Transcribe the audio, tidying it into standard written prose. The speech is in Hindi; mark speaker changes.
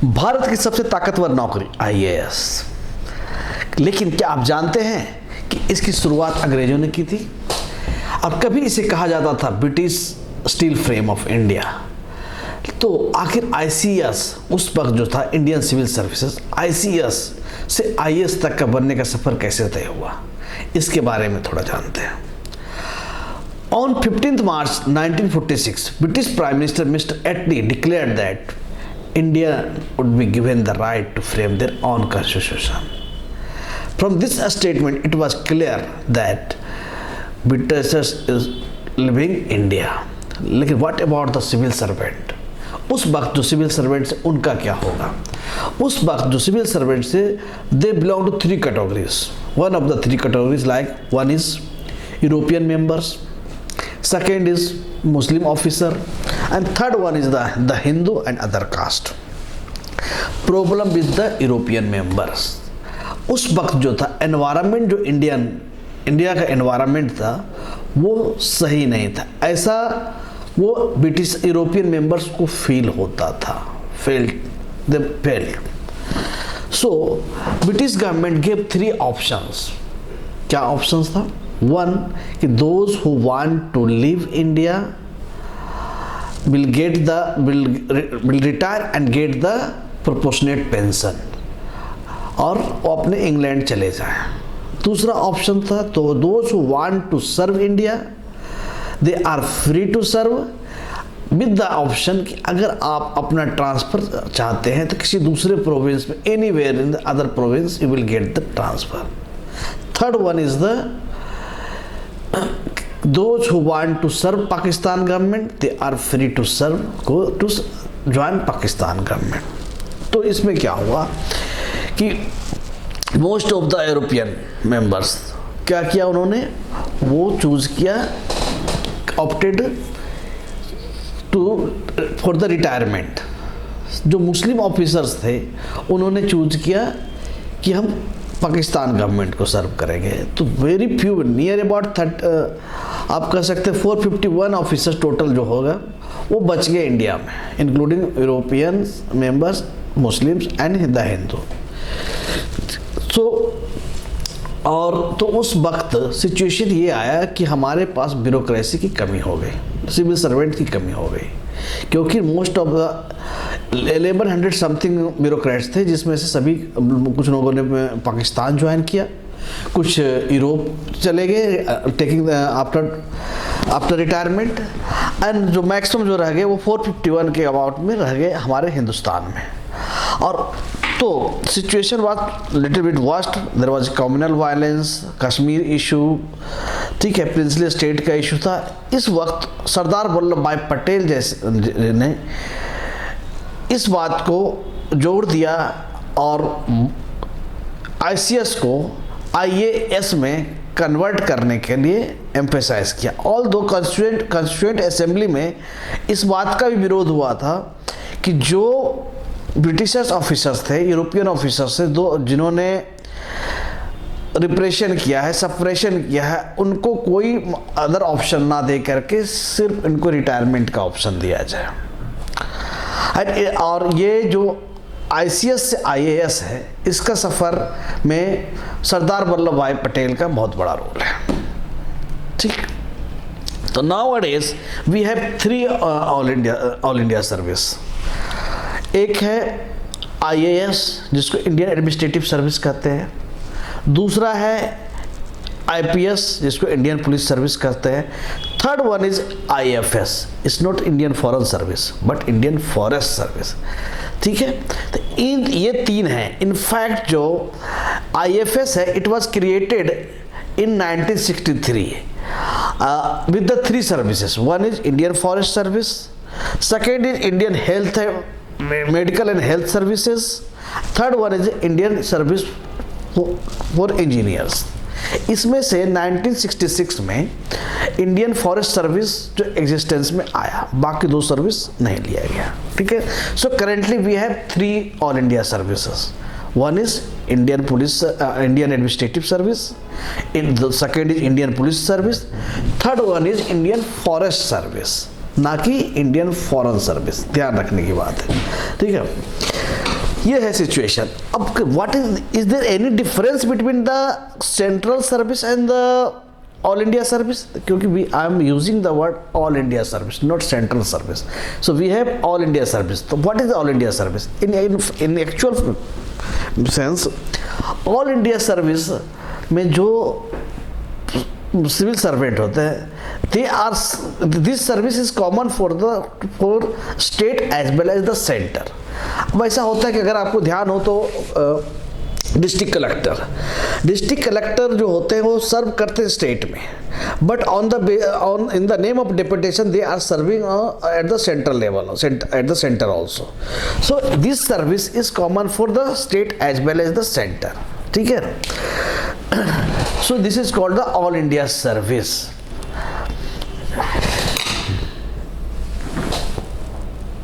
Speaker 1: भारत की सबसे ताकतवर नौकरी आईएएस। लेकिन क्या आप जानते हैं कि इसकी शुरुआत अंग्रेजों ने की थी? अब कभी इसे कहा जाता था British steel frame of India. तो आखिर आईसीएस उस वक्त जो था इंडियन सिविल सर्विसेज, आईसीएस से आईएएस तक का बनने का सफर कैसे तय हुआ, इसके बारे में थोड़ा जानते हैं। On 15th March 1946, British Prime Minister Mr. Attlee declared that India would be given the right to frame their own constitution. From this statement, it was clear that Britishers is leaving India. लेकिन what about the civil servant? उस वक्त जो सिविल सर्वेंट से उनका क्या होगा? उस वक्त जो सिविल सर्वेंट से they belong to three categories. One of the three categories, like one is European members, second is Muslim officer, and third one is the Hindu and other caste. Problem with the European members. उस वक्त जो था एनवायरनमेंट, जो इंडिया का एनवायरनमेंट था वो सही नहीं था, ऐसा वो ब्रिटिश यूरोपियन मेंबर्स को फील होता था, they felt. So British government gave three options. क्या ऑप्शंस था? वन, कि those who want to live India will retire and get the proportionate pension, और वो अपने इंग्लैंड चले जाएं। दूसरा ऑप्शन था, तो those who want to serve India they are free to serve, with the option कि अगर आप अपना ट्रांसफर चाहते हैं तो किसी दूसरे प्रोविंस में, anywhere in the other province you will get the transfer. Third one is the those who want to serve Pakistan government, they are free to serve, go to join Pakistan government। तो इसमें क्या हुआ कि most of the European members क्या किया उन्होंने, वो चूज किया, opted to for the retirement। जो मुस्लिम ऑफिसर्स थे उन्होंने चूज किया कि हम पाकिस्तान गवर्नमेंट को सर्व करेंगे। तो वेरी फ्यू, नियर अबाउट आप कह सकते हैं 451 ऑफिसर्स टोटल जो होगा वो बच गए इंडिया में, including European members, Muslims and the Hindu. So और तो उस वक्त सिचुएशन ये आया कि हमारे पास ब्यूरोक्रेसी की कमी हो गई, सिविल सर्वेंट की कमी हो गई, क्योंकि most of the 1100 something bureaucrats थे, जिसमें से सभी, कुछ लोगों ने पाकिस्तान ज्वाइन किया, कुछ यूरोप चले गए टेकिंग आफ्टर रिटायरमेंट, एंड जो मैक्सिमम जो रह गए वो 451 के अबाउट में रह गए हमारे हिंदुस्तान में। और तो situation was little bit worst, there was communal violence, Kashmir issue, ठीक है, प्रिंसली स्टेट का इशू था। इस वक्त सरदार वल्लभ भाई पटेल जैसे ने इस बात को जोड़ दिया और आईसीएस को आईएएस में कन्वर्ट करने के लिए एम्फेसाइज किया। ऑल दो कॉन्स्टिट्यूएंट असेंबली में इस बात का भी विरोध हुआ था कि जो ब्रिटिशर्स ऑफिसर्स थे, यूरोपियन ऑफिसर्स थे, दो जिन्होंने रिप्रेशन किया है, सप्रेशन किया है, उनको कोई अदर ऑप्शन ना दे करके सिर्फ इनको रिटायरमेंट का ऑप्शन दिया जाए। और ये जो आईसीएस से आईएएस है, इसका सफ़र में सरदार वल्लभ भाई पटेल का बहुत बड़ा रोल है। ठीक, तो nowadays we have three all India service. एक है आईएएस, जिसको इंडियन एडमिनिस्ट्रेटिव सर्विस कहते हैं। दूसरा है आईपीएस, जिसको इंडियन पुलिस सर्विस कहते हैं। Third one is IFS, it's not Indian foreign service but Indian forest service. ठीक है, तो ये तीन हैं। इनफैक्ट जो आईएफएस है, it was created in 1963 with the three services. One is Indian forest service, second is Indian health medical and health services, third one is Indian service for engineers. इसमें से 1966 में इंडियन फॉरेस्ट सर्विस जो एग्जिस्टेंस में आया, बाकी दो सर्विस नहीं लिया गया। ठीक है, so currently we have three all India services. One is Indian police, Indian administrative service, second is Indian police service, third one is Indian forest service, ना कि इंडियन फॉरेन सर्विस। ध्यान रखने की बात है। ठीक है, ये है सिचुएशन। अब what is there any difference between the central service and the all India service? क्योंकि we I am using the word all India service, not central service. So we have all India service. तो what is all India service in actual sense? All India service में जो सिविल सर्वेंट होते हैं, they are, this service is common for state as well as the centre. अब ऐसा होता है कि अगर आपको ध्यान हो तो डिस्ट्रिक्ट कलेक्टर जो होते हैं वो सर्व करते हैं स्टेट में, but in the name of deputation they are serving at the central level, at the centre also. So this service is common for the state as well as the centre, ठीक है। So this is called the all India service.